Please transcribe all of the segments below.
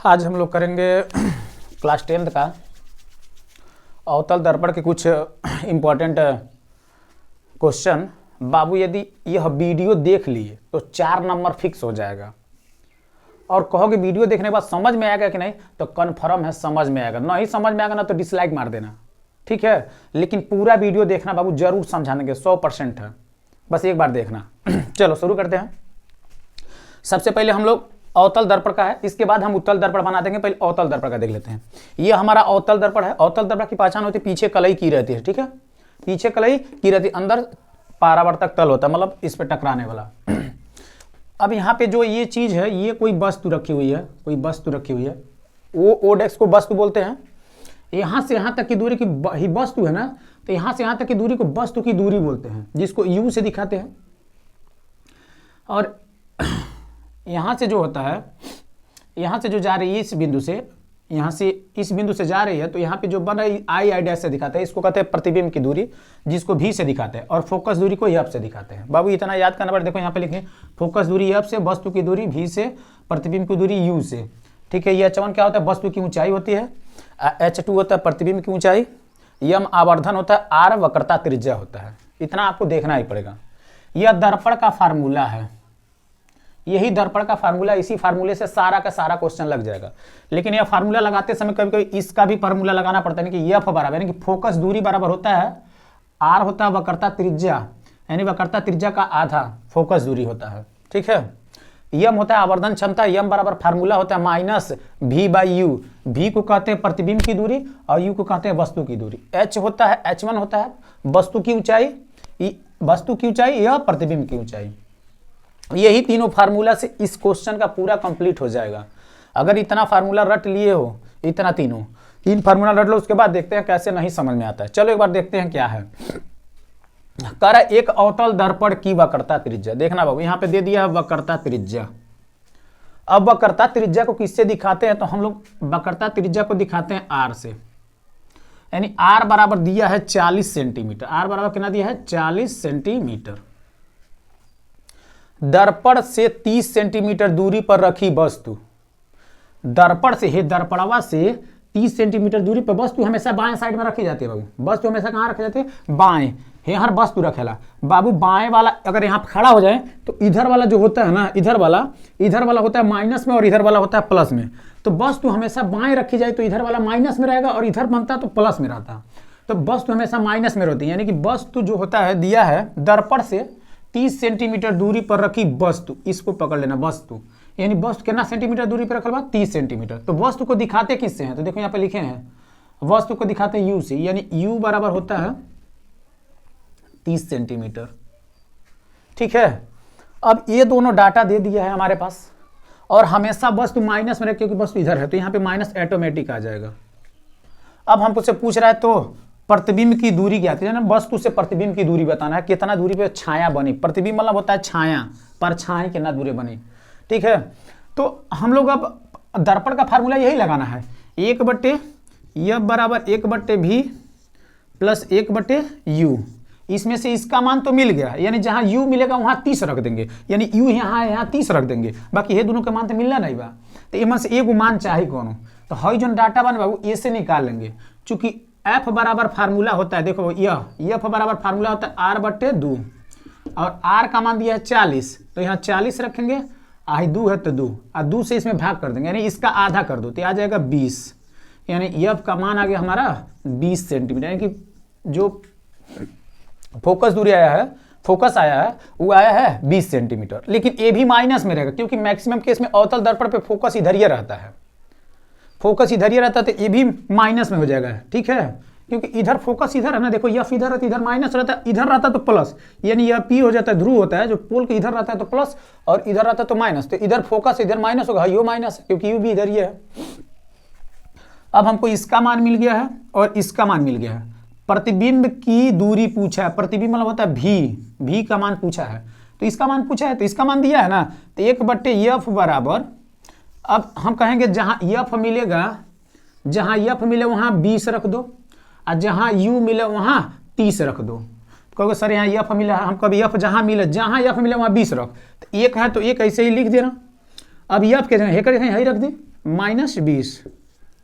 आज हम लोग करेंगे क्लास 10th का अवतल दर्पण के कुछ इम्पोर्टेंट क्वेश्चन। बाबू यदि यह वीडियो देख लिए तो 4 नंबर फिक्स हो जाएगा। और कहोगे वीडियो देखने के बाद समझ में आएगा कि नहीं, तो कन्फर्म है समझ में आएगा। नहीं समझ में आएगा ना तो डिसलाइक मार देना, ठीक है। लेकिन पूरा वीडियो देखना बाबू, जरूर समझाएंगे, 100% है, बस एक बार देखना। चलो शुरू करते हैं। सबसे पहले हम लोग अवतल दर्पण का है, इसके बाद हम उत्तल दर्पण बना देंगे। पहले अवतल दर्पण का देख लेते हैं। ये हमारा अवतल दर्पण है। अवतल दर्पण की पहचान होती है पीछे कलई की रहती है, ठीक है। पीछे कलई की रहती है, अंदर परावर्तक तल होता है, मतलब इस पे टकराने वाला। अब यहाँ पे जो ये चीज है, ये कोई वस्तु रखी हुई है, कोई वस्तु रखी हुई है, वो ओडेक्स को वस्तु बोलते हैं। यहाँ से यहाँ तक की दूरी की ही वस्तु है ना, तो यहाँ से यहाँ तक की दूरी को वस्तु की दूरी बोलते हैं, जिसको यू से दिखाते हैं। और यहाँ से जो होता है, यहाँ से जो जा रही है इस बिंदु से, यहाँ से इस बिंदु से जा रही है, तो यहाँ पे जो बन रही आई डैश से दिखाते हैं, इसको कहते हैं प्रतिबिंब की दूरी, जिसको भी से दिखाते हैं। और फोकस दूरी को एफ से दिखाते हैं। बाबू इतना याद करना पड़ेगा। देखो यहाँ पे लिखे फोकस दूरी एफ से, वस्तु की दूरी भी से, प्रतिबिंब की दूरी यू से, ठीक है। ये H1 क्या होता है, वस्तु की ऊंचाई होती है। H2 होता है प्रतिबिंब की ऊंचाई। यम आवर्धन होता है, आर वक्रता त्रिज्या होता है। इतना आपको देखना ही पड़ेगा। यह दर्पण का फार्मूला है, यही दर्पण का फार्मूला। इसी फार्मूले से सारा का सारा क्वेश्चन लग जाएगा। लेकिन यह फार्मूला लगाते समय कभी कभी इसका भी फार्मूला लगाना पड़ता है कि एफ बराबर, यानी कि फोकस दूरी बराबर होता है, आर होता है वक्रता त्रिज्या, यानी वक्रता त्रिज्या का आधा फोकस दूरी होता है, ठीक है। यम होता है आवर्धन क्षमता, यम बराबर फार्मूला होता है माइनस भी बाई यू। भी को कहते हैं प्रतिबिंब की दूरी और यू को कहते हैं वस्तु की दूरी। एच होता है, H1 होता है वस्तु की ऊंचाई, वस्तु की ऊंचाई या प्रतिबिंब की ऊंचाई। यही तीनों फार्मूला से इस क्वेश्चन का पूरा कंप्लीट हो जाएगा। अगर इतना फार्मूला रट लिए हो, इतना तीन फार्मूला रट लो, उसके बाद देखते हैं कैसे नहीं समझ में आता है। चलो एक बार देखते हैं क्या है। कर एक अवतल दर्पण की वक्रता त्रिज्या। देखना बाबू यहाँ पे दे दिया है वक्रता त्रिज्या। अब वक्रता त्रिज्या को किससे दिखाते हैं, तो हम लोग वक्रता त्रिज्या को दिखाते हैं आर से, यानी आर बराबर दिया है 40 सेंटीमीटर। आर बराबर कितना दिया है, 40 सेंटीमीटर। दर्पण से 30 सेंटीमीटर दूरी पर रखी वस्तु, दर्पण से है, दर्पणवा से 30 सेंटीमीटर दूरी पर वस्तु हमेशा बाएं साइड में रखी जाती है। बाबू वस्तु हमेशा कहाँ रखी जाती है, बाएं। यहाँ वस्तु रखेला बाबू बाएं वाला अगर यहाँ खड़ा हो जाए तो इधर वाला जो होता है ना, इधर वाला होता है माइनस में और इधर वाला होता है प्लस में। तो वस्तु हमेशा बाएं रखी जाए तो इधर वाला माइनस में रहेगा और इधर बनता तो प्लस में रहता। तो वस्तु हमेशा माइनस में रहती है, यानी कि वस्तु जो होता है दिया है दर्पण से 30 सेंटीमीटर दूरी पर रखी वस्तु, इसको पकड़ लेना वस्तु, यानी वस्तु कितना सेंटीमीटर दूरी पर रखा हुआ, 30 सेंटीमीटर। तो वस्तु को दिखाते किससे हैं, तो देखो यहाँ पे लिखे हैं वस्तु को दिखाते हैं यू से, यानी यू बराबर होता है 30 सेंटीमीटर, ठीक है। अब ये दोनों डाटा दे दिया है हमारे पास, और हमेशा वस्तु माइनस में रहे क्योंकि वस्तु इधर है, तो यहाँ पे माइनस ऑटोमेटिक आ जाएगा। अब हमसे पूछ रहा है तो प्रतिबिंब की दूरी क्या थी ना, वस्तु से प्रतिबिंब की दूरी बताना है, कितना दूरी पे छाया बनी। प्रतिबिंब मतलब होता है छाया, परछाई कितना दूरी बनी, ठीक है। तो हम लोग अब दर्पण का फार्मूला यही लगाना है, 1/F बराबर 1/V प्लस 1/U। इसमें से इसका मान तो मिल गया, यानी जहां U मिलेगा वहां 30 रख देंगे, यानी U यहाँ 30 रख देंगे, बाकी ये दोनों का मान तो मिलना नहीं बा। तो इनमें से एक मान चाहिए कौन, तो हई जो डाटा बन बाबू ए से निकाल लेंगे। चूंकि F बराबर फार्मूला होता है, देखो F बराबर फार्मूला होता है R/2 और R का मान दिया है 40, तो यहाँ 40 रखेंगे, आई 2 है तो 2 और 2 से इसमें भाग कर देंगे, यानी इसका आधा कर दो तो आ जाएगा 20, यानी F का मान आ गया हमारा 20 सेंटीमीटर, यानी कि जो फोकस दूरी आया है, फोकस आया है वो आया है 20 सेंटीमीटर। लेकिन ये भी माइनस में रहेगा क्योंकि मैक्सिमम केस में अवतल दर्पण पे फोकस इधर ही रहता है, फोकस इधर ही रहता है, तो ये भी माइनस में हो जाएगा, ठीक है। क्योंकि इधर फोकस इधर है ना, देखो एफ इधर रहता है, इधर माइनस रहता है, इधर रहता है तो प्लस, यानी यह पी हो जाता है, ध्रुव होता है जो पोल के इधर रहता है तो प्लस और इधर रहता है तो माइनस, तो इधर फोकस इधर माइनस होगा, यू माइनस है क्योंकि यू भी इधर ही है। अब हमको इसका मान मिल गया है और इसका मान मिल गया है। प्रतिबिंब की दूरी पूछा है, प्रतिबिंब मतलब होता है भी का मान पूछा है, तो इसका मान पूछा है, तो इसका मान दिया है ना, तो 1/F बराबर, अब हम कहेंगे जहां F मिलेगा, जहां F मिले वहां 20 रख दो और जहां U मिले वहां 30 रख दो। कहोगे सर यहाँ F मिला है, हम कभी F जहां F मिले वहां 20 रख, तो एक है तो एक ऐसे ही लिख देना। अब F के जगह यही रख दी, -20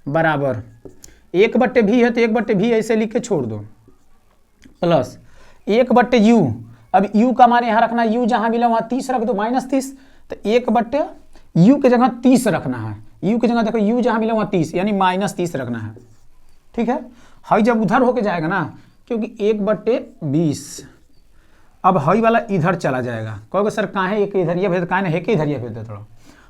बराबर 1/v है तो 1/v ऐसे लिख के छोड़ दो, प्लस 1/u। अब u का मान यहाँ रखना, u जहाँ मिला वहाँ 30 रख दो, -30, तो 1/u की जगह 30 रखना है। u की जगह देखो u जहाँ मिला वहाँ 30 यानी -30 रखना है। ठीक है, हाई जब उधर होके जाएगा ना, क्योंकि 1/20, अब हाई वाला इधर चला जाएगा। कहोगे सर काहे एक इधरिया भेज, काहे है के इधरिया भेज दे थोड़ा।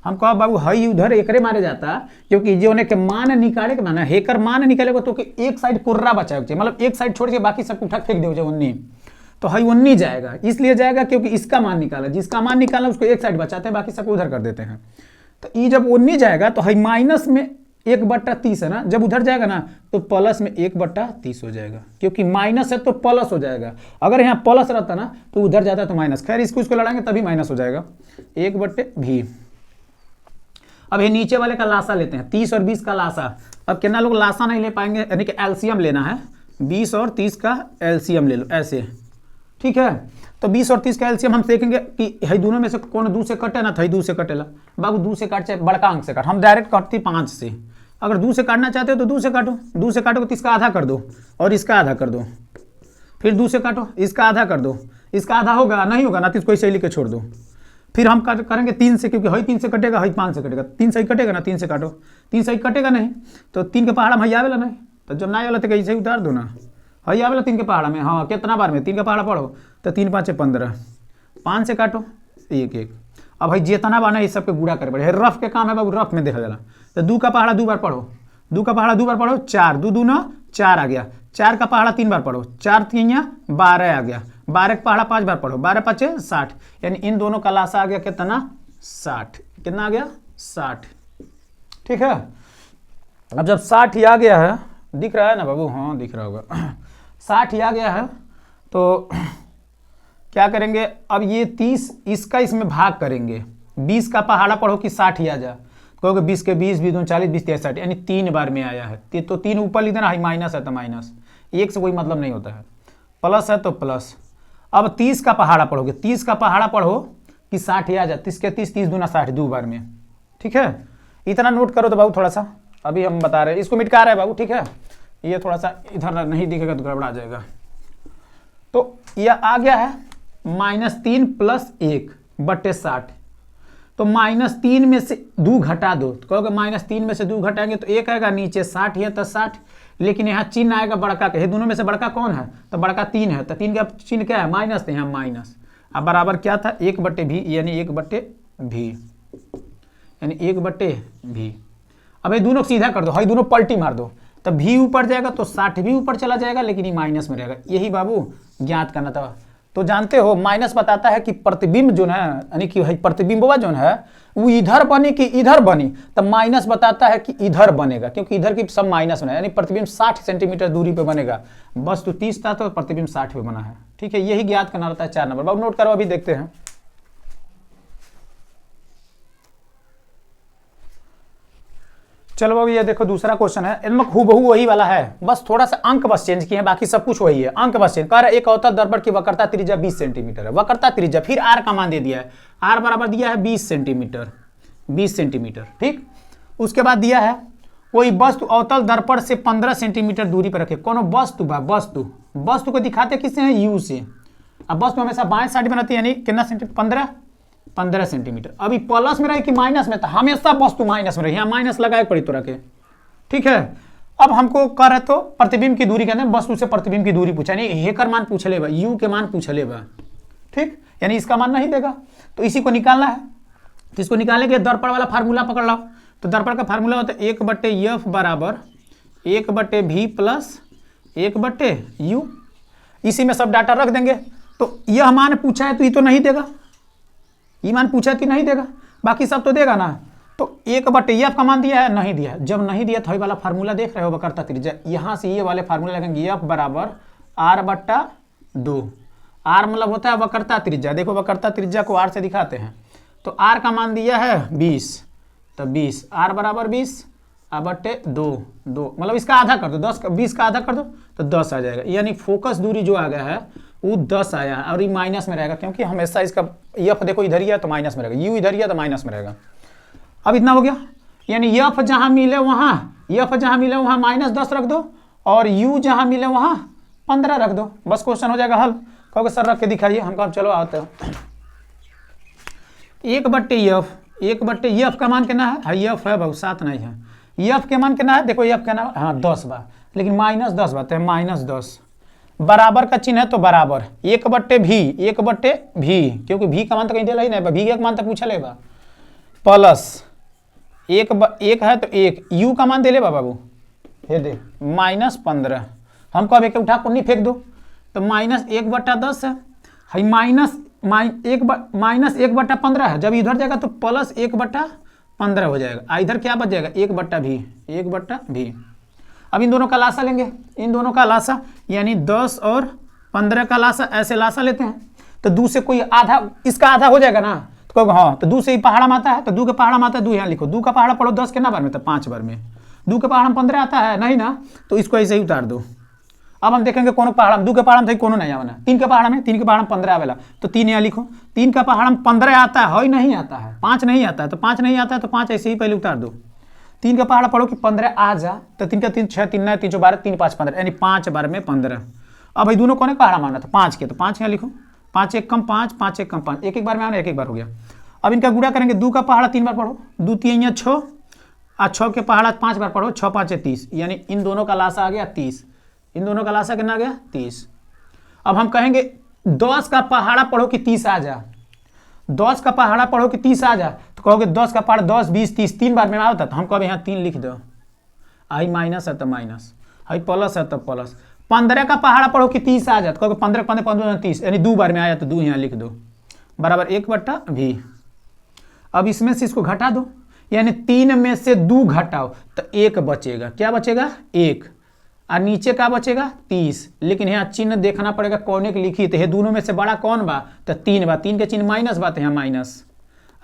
हम कहो बाबू हाई उधर एकरे मारे जाता, क्योंकि जो ने के मान निकाले के माना हेकर मान निकालेगा तो एक साइड कुर्रा बचाए, मतलब एक साइड छोड़ के बाकी सब उठा फेंक दे 19, तो हाई 19 जाएगा। इसलिए जाएगा क्योंकि इसका मान निकाला, जिसका मान निकाला उसको एक साइड बचाते हैं, बाकी सबको उधर कर देते हैं। तो ये जब 19 जाएगा तो हाई माइनस में 1/30 है ना, जब उधर जाएगा ना तो प्लस में 1/30 हो जाएगा, क्योंकि माइनस है तो प्लस हो जाएगा। अगर यहाँ प्लस रहता ना तो उधर जाता तो माइनस। खैर इसको लड़ाएंगे तभी माइनस हो जाएगा, 1/v। अब ये नीचे वाले का लासा लेते हैं, 30 और 20 का लासा। अब कितना लोग लासा नहीं ले पाएंगे, यानी कि एलसीएम लेना है। 20 और 30 का एलसीएम ले लो ऐसे, ठीक है। तो 20 और 30 का एलसीएम हम देखेंगे कि हई दोनों में से कौन 2 से कटे ना, थई 2 से कटेला। बाबू 2 से काट चाहे बड़का अंक से काट, हम डायरेक्ट काटती 5 से। अगर 2 से काटना चाहते हो तो 2 से काटो, 2 से काटो तो इसका आधा कर दो और इसका आधा कर दो, फिर 2 से काटो, इसका आधा कर दो, इसका आधा होगा नहीं होगा ना तो इसको ऐसे लिख के छोड़ दो। फिर हम करेंगे 3 से, क्योंकि हई 3 से कटेगा, हई 5 से कटेगा। 3 सही कटेगा ना, 3 से काटो, 3 सही कटेगा नहीं तो 3 के पहाड़ा में हई आवेला नहीं, तो जब ना आवेला तो कैसे उतार दो ना, हई आवेला 3 के पहाड़ा में। हाँ कितना बार में 3 का पहाड़ा पढ़ो तो 3 5 15, 5 से काटो 1 1। अब भाई जितना बाना इस सबके गुड़ा करे पड़े, रफ के काम है बाबू, रफ में देखा जाला। तो 2 का पहाड़ा 2 बार पढ़ो, 2 का पहाड़ा 2 बार पढ़ो, 4 2 2 9 4 आ गया। 4 का पहाड़ा 3 बार पढ़ो, 4 3 12 आ गया। 12 का पहाड़ा 5 बार पढ़ो, 12 5 60, यानी इन दोनों का लासा आ गया कितना 60। कितना आ गया 60, ठीक है। अब जब 60 ही आ गया है, दिख रहा है ना बाबू, हाँ दिख रहा होगा, 60 ही आ गया है तो क्या करेंगे, अब ये 30 इसका इसमें भाग करेंगे। 20 का पहाड़ा पढ़ो कि 60 ही आ जा, कहोगे 20 के 20 20 40 20 30 60, यानी 3 बार में आया है। तो 3 ऊपर लिख देना, माइनस है तो माइनस, 1 से कोई मतलब नहीं होता है, प्लस है तो प्लस। अब 30 का पहाड़ा पढ़ोगे, 30 का पहाड़ा पढ़ो कि 60 ही आ जा, 30 के 30 30 दूना 60, 2 बार में, ठीक है। इतना नोट करो तो बाबू, थोड़ा सा अभी हम बता रहे हैं, इसको मिटका रहे हैं बाबू, ठीक है। ये थोड़ा सा इधर नहीं दिखेगा तो गड़बड़ा जाएगा। तो यह आ गया है -3 + 1/60। तो -3 में से 2 घटा दो, तो कहोगे -3 में से 2 घटाएंगे तो 1 आएगा, नीचे 60 है तो 60, लेकिन यहाँ चिन्ह आएगा बड़का के, दोनों में से बड़का कौन है, तो बड़का 3 है, तो 3 का चिन्ह क्या है माइनस, तो यहाँ माइनस। अब बराबर क्या था 1/v, यानी 1/v, यानी 1/v। अब ये दोनों सीधा कर दो, हाई दोनों पलटी मार दो, तब v ऊपर जाएगा तो 60 भी ऊपर चला जाएगा, लेकिन ये माइनस में रहेगा। यही बाबू ज्ञात करना था। तो जानते हो माइनस बताता है कि प्रतिबिंब जो है, यानी कि प्रतिबिंबवा जो है वो इधर बनी कि इधर बनी, तब माइनस बताता है कि इधर बनेगा, क्योंकि इधर की सब माइनस में है, यानी प्रतिबिंब 60 सेंटीमीटर दूरी पे बनेगा। वस्तु 30 था तो प्रतिबिंब 60 पे बना है, ठीक है। यही ज्ञात करना रहता है 4 नंबर। बाबू नोट करो, अभी देखते हैं। चलो बाबू ये देखो दूसरा क्वेश्चन है, इनमें हूबहू वही वाला है, बस थोड़ा सा अंक बस चेंज किए हैं, बाकी सब कुछ वही है, अंक बस चेंज। कह रहा है एक अवतल दर्पण की वक्रता त्रिज्या 20 सेंटीमीटर है, वक्रता त्रिज्या, फिर आर का मान दे दिया है, आर बराबर दिया है 20 सेंटीमीटर, 20 सेंटीमीटर, ठीक। उसके बाद दिया है कोई वस्तु अवतल दर्पण से 15 सेंटीमीटर दूरी पर रखे। कौन वस्तु बा, वस्तु को दिखाते किससे हैं, यू से। अब वस्तु हमेशा बाएं साइड में रहती है, यानी कितना सेंटीमीटर, 15 सेंटीमीटर। अभी प्लस में रहे कि माइनस में, तो हमेशा वस्तु माइनस में रहे, यहाँ माइनस लगाए पड़ी तो रखे, ठीक है। अब हमको कह रहे तो प्रतिबिंब की दूरी कहते हैं, वस्तु से प्रतिबिंब की दूरी पूछा, यानी हेकर मान पूछ लेगा, यू के मान पूछ लेगा, ठीक, यानी इसका मान नहीं देगा, तो इसी को निकालना है। तो इसको निकालने के दर्पण वाला फार्मूला पकड़ लो, तो दर्पण का फार्मूला होता है 1/f बराबर 1/v प्लस 1/u। इसी में सब डाटा रख देंगे। तो यह मान पूछा है तो ये तो नहीं देगा, ये मान पूछा तो नहीं देगा, बाकी सब तो देगा ना। तो 1/f का मान दिया है, नहीं दिया है। जब नहीं दिया तो ये वाला फार्मूला देख रहे हो वक्रता त्रिज्या, यहाँ से ये वाले फार्मूला लगेंगे, f बराबर r/2। r मतलब होता है वक्रता त्रिज्या, देखो वक्रता त्रिज्या को r से दिखाते हैं। तो r का मान दिया है 20, तो 20, r बराबर 20/2, मतलब इसका आधा कर दो, 10 20 का आधा कर दो तो 10 आ जाएगा, यानी फोकस दूरी जो आ गया है वो 10 आया है, और ये माइनस में रहेगा, क्योंकि हमेशा इसका एफ देखो इधर ही है तो माइनस में रहेगा, यू इधर ही है तो माइनस में रहेगा। अब इतना हो गया। यानी यफ जहां मिले वहां -10 रख दो और यू जहां मिले वहां 15 रख दो, बस क्वेश्चन हो जाएगा हल। कहोगे सर रख के दिखाइए, हम कहा चलो आते हैं। 1/यफ का मान कितना है? यफ है भाई 7 नहीं है। यफ के मान कितना है? देखो यफ का नाम हाँ 10 बा, लेकिन -10 बात है, -10 बराबर का चिन्ह है तो बराबर 1/भी, क्योंकि भी का मान तो कहीं दिला ही नहीं, भी का मान तो पूछा लेगा, प्लस 1 है तो 1 यू का मान दे ले बाबू, ये दे -15। हमको अब एक उठा को नहीं फेंक दो, तो -1/10 है, -1/15 है। जब इधर जाएगा तो +1/15 हो जाएगा। इधर क्या बच जाएगा? 1/भी। अब इन दोनों का लासा लेंगे, इन दोनों का लासा यानी 10 और 15 का लासा, ऐसे लासा लेते हैं तो 2 से कोई आधा, इसका आधा हो जाएगा ना, तो कहोगे हाँ, तो 2 से ही पहाड़ा आता है, तो 2 का पहाड़ा आता है, 2 यहाँ लिखो, 2 का पहाड़ा पढ़ो 10 के ना बार में, तो 5 बार में 2 का पहाड़ा 15 आता है नहीं ना, तो इसको ऐसे ही उतार दो। अब हम देखेंगे कौन पहाड़ा 2 के पहाड़ा में कोनो नहीं आना, 3 के पहाड़ा में 15 आवेला, तो 3 यहाँ लिखो, 3 का पहाड़ा 15 आता है नहीं आता है, 5 नहीं आता है, तो 5 नहीं आता है तो 5 ऐसे ही पहले उतार दो। 3 का पहाड़ा पढ़ो कि 15 आ जा, तो 3 का 3 6 3 9 3 12 3 5 15, यानी 5 बार में 15। अब भाई दोनों कौन पहाड़ा माना था? 5 के, तो 5 यहाँ लिखो, 5 1 कम 5, 5 1 कम 5, एक बार में आना, एक बार हो गया। अब इनका गुणा करेंगे, 2 का पहाड़ा 3 बार पढ़ो, 2 3 6 और 6 के पहाड़ा 5 बार पढ़ो, 6 5 30, यानी इन दोनों का लासा आ गया 30, इन दोनों का लासा कितना आ गया 30। अब हम कहेंगे 10 का पहाड़ा पढ़ो कि 30 आ जा, 10 का पहाड़ा पढ़ो कि 30 आ जा, तो कहोगे 10 का पहाड़ा 10 20 30 3 बार में आता, तो हम कहोगे यहाँ 3 लिख दो, आई माइनस है तो माइनस, आई प्लस है तो प्लस। 15 का पहाड़ा पढ़ो कि 30 आ जा, तो कहोगे 15 15 15 30, यानी 2 बार में आया तो 2 यहाँ लिख दो, बराबर 1/भी। अब इसमें से इसको घटा दो, यानी 3 में से 2 घटाओ तो 1 बचेगा, क्या बचेगा? 1, और नीचे का बचेगा 30, लेकिन यहाँ चिन्ह देखना पड़ेगा कौन एक लिखी, तो ये दोनों में से बड़ा कौन बा? तो 3 बा, 3 के चिन्ह माइनस बात है, यहाँ माइनस,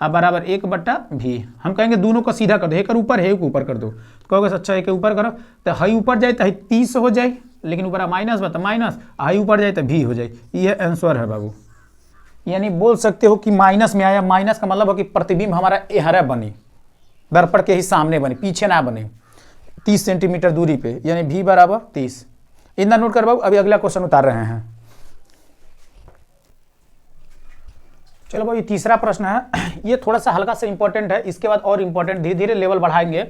अब बराबर 1/भी। हम कहेंगे दोनों को सीधा कर दो, एक ऊपर है, एक ऊपर कर दो, तो कहोगे अच्छा एक ऊपर करो, तो हाई ऊपर जाए तो 30 हो जाए, लेकिन ऊपर माइनस बा तो माइनस, हाई ऊपर जाए तो भी हो जाए, ये आंसर है बाबू। यानी बोल सकते हो कि माइनस में आया, माइनस का मतलब हो कि प्रतिबिंब हमारा एहरा बनी, दर्पण के ही सामने बने, पीछे ना बने, 30 सेंटीमीटर दूरी पे, यानी भी बराबर 30। इतना नोट कर बाबू, अभी अगला क्वेश्चन उतार रहे हैं। चलो भाई तीसरा प्रश्न है, ये थोड़ा सा हल्का सा इंपॉर्टेंट है, इसके बाद और इंपॉर्टेंट, धीरे धीरे लेवल बढ़ाएंगे।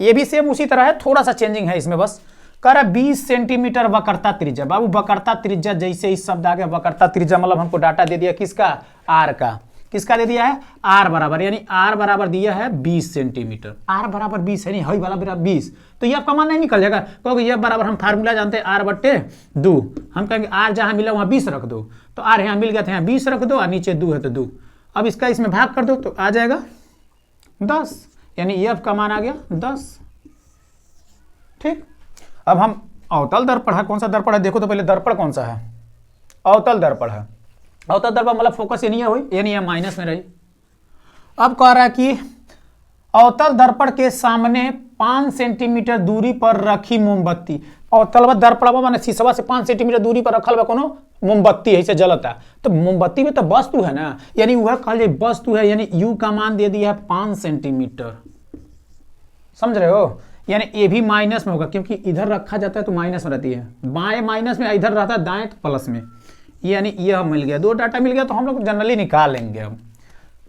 ये भी सेम उसी तरह है, थोड़ा सा चेंजिंग है इसमें बस। कह रहा 20 सेंटीमीटर वक्रता त्रिज्या। बाबू वक्रता त्रिज्या, जैसे इस शब्द आ गया वक्रता त्रिज्या, मतलब हमको डाटा दे दिया किसका? आर का। किसका दे दिया है? आर बराबर, यानी आर बराबर दिया है 20 सेंटीमीटर। आर बराबर 20 है, नहीं हई वाला बराबर 20, तो ये आपका मान नहीं निकल जाएगा, क्योंकि ये बराबर हम फार्मूला जानते हैं r/2। हम कहेंगे आर जहां मिला वहां 20 रख दो, तो आर यहाँ मिल गया था, यहाँ 20 रख दो, और नीचे 2 है तो 2। अब इसका इसमें भाग कर दो तो आ जाएगा 10, यानी एफ का मान आ गया 10। ठीक, अब हम अवतल दर्पण है, कौन सा दर्पण है देखो तो पहले, दर्पण कौन सा है? अवतल दर्पण है। अवतल दर्पण मतलब फोकस ये नहीं हुई, ये नहीं है, माइनस में रही। अब कह रहा है कि अवतल दर्पण के सामने 5 सेंटीमीटर दूरी पर रखी मोमबत्ती। अवतल दर्पण माने शीशवा से 5 सेंटीमीटर दूरी पर रखल बा कोनो मोमबत्ती, ऐसे जलता, तो मोमबत्ती में तो वस्तु है ना, यानी वह कहल जाए वस्तु है, यानी यू का मान दे दिया है 5 सेंटीमीटर। समझ रहे हो? यानी ये भी माइनस में होगा, क्योंकि इधर रखा जाता है तो माइनस में रहती है, बाएं माइनस में, इधर रहता है दाएं तो प्लस में, यानी यह मिल गया, 2 डाटा मिल गया, तो हम लोग जनरली निकाल लेंगे। अब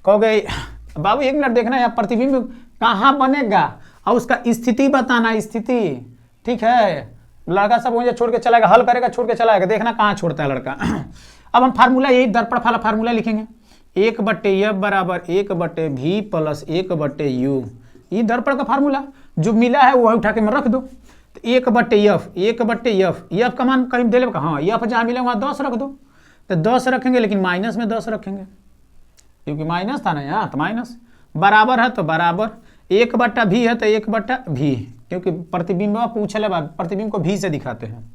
कहोगे बाबू 1 मिनट देखना, यहाँ प्रतिबिंब कहाँ बनेगा और उसका स्थिति बताना, स्थिति। ठीक है, लड़का सब मुझे छोड़ के चलाएगा, हल करेगा छोड़ के चलाएगा, देखना कहाँ छोड़ता है लड़का। अब हम फार्मूला यही दर्पण वाला फार्मूला लिखेंगे, 1/f बराबर 1/v प्लस 1/u। ये दर्पण का फार्मूला जो मिला है वह उठा के मैं रख दो, तो 1/f एफ का मान कहीं दे ले, हाँ एफ जहाँ मिले वहाँ 10 रख दो, तो 10 रखेंगे, लेकिन माइनस में 10 रखेंगे, क्योंकि माइनस था ना यहाँ, तो माइनस बराबर है तो बराबर, 1/v है तो 1/v, क्योंकि प्रतिबिंब पूछ ले, प्रतिबिंब को भी से दिखाते हैं,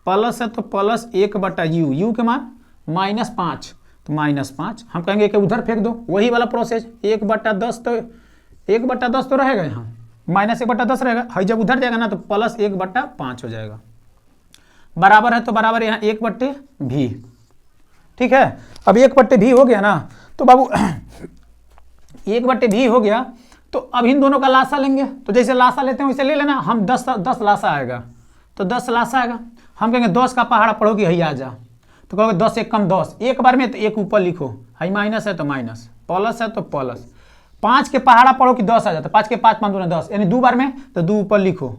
प्लस है तो प्लस 1/u, यू के मान -5, तो -5। हम कहेंगे कि उधर फेंक दो, वही वाला प्रोसेस, 1/10, तो 1/10 तो रहेगा यहाँ, -1/10 रहेगा, हई जब उधर जाएगा ना तो प्लस 1/5 हो जाएगा, बराबर है तो बराबर यहाँ 1/v। ठीक है, अब 1/v हो गया ना, तो बाबू 1/v हो गया, तो अब इन दोनों का लासा लेंगे, तो जैसे लासा लेते हैं वैसे ले लेना। हम 10 लासा आएगा, तो 10 लासा आएगा। हम कहेंगे 10 का पहाड़ा पढ़ो कि आ जा, तो कहोगे 10 एक कम 10, एक बार में तो एक ऊपर लिखो, हाई माइनस है तो माइनस, प्लस है तो प्लस। 5 के पहाड़ा पढ़ो कि 10 आ जाता, 5 के 5 5 दूना 10, यानी 2 बार में तो 2 ऊपर लिखो,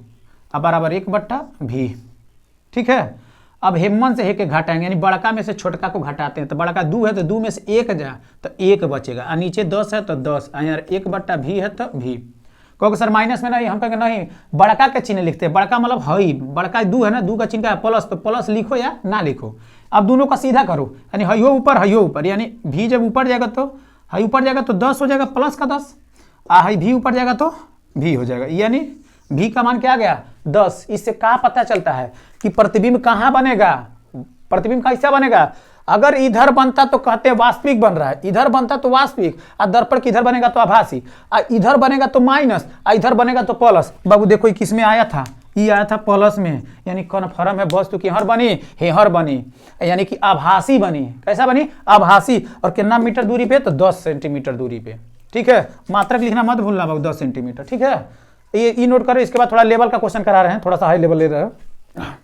अब बराबर 1/v। ठीक है, अब हेमन से हे के घटाएंगे, यानी बड़का में से छोटका को घटाते हैं, तो बड़का 2 है तो 2 में से 1 जा तो 1 बचेगा, और नीचे 10 है तो 10, यार 1/v है तो v। कहोगे सर माइनस में नहीं, हम कहेंगे नहीं, बड़का के चिन्ह लिखते हैं, बड़का मतलब हई, बड़का 2 है ना, 2 का चिन्ह का प्लस, तो प्लस लिखो या ना लिखो। अब दोनों का सीधा करो, यानी हइयो ऊपर, यानी v जब ऊपर जाएगा तो हई ऊपर जाएगा तो 10 हो जाएगा प्लस का 10, हई v ऊपर जाएगा तो v हो जाएगा, यानी v का मान क्या आ गया 10। इससे क्या पता चलता है कि प्रतिबिंब कहाँ बनेगा, प्रतिबिंब कैसा बनेगा। अगर इधर बनता तो कहते हैं वास्तविक बन रहा है, इधर बनता तो वास्तविक, और दर्पण किधर बनेगा तो आभासी, और इधर बनेगा तो माइनस, और इधर बनेगा तो प्लस। बाबू देखो किस में आया था, ये आया था प्लस में, यानी कन्फर्म है वस्तु की हर बनी हेहर बनी, यानी कि आभासी बनी। कैसा बनी, आभासी। और कितना मीटर दूरी पे, तो 10 सेंटीमीटर दूरी पे। ठीक है, मात्रक लिखना मत भूलना बाबू, 10 सेंटीमीटर। ठीक है, ये नोट करो। इसके बाद थोड़ा लेवल का क्वेश्चन करा रहे हैं, थोड़ा सा हाई लेवल ले रहे हैं।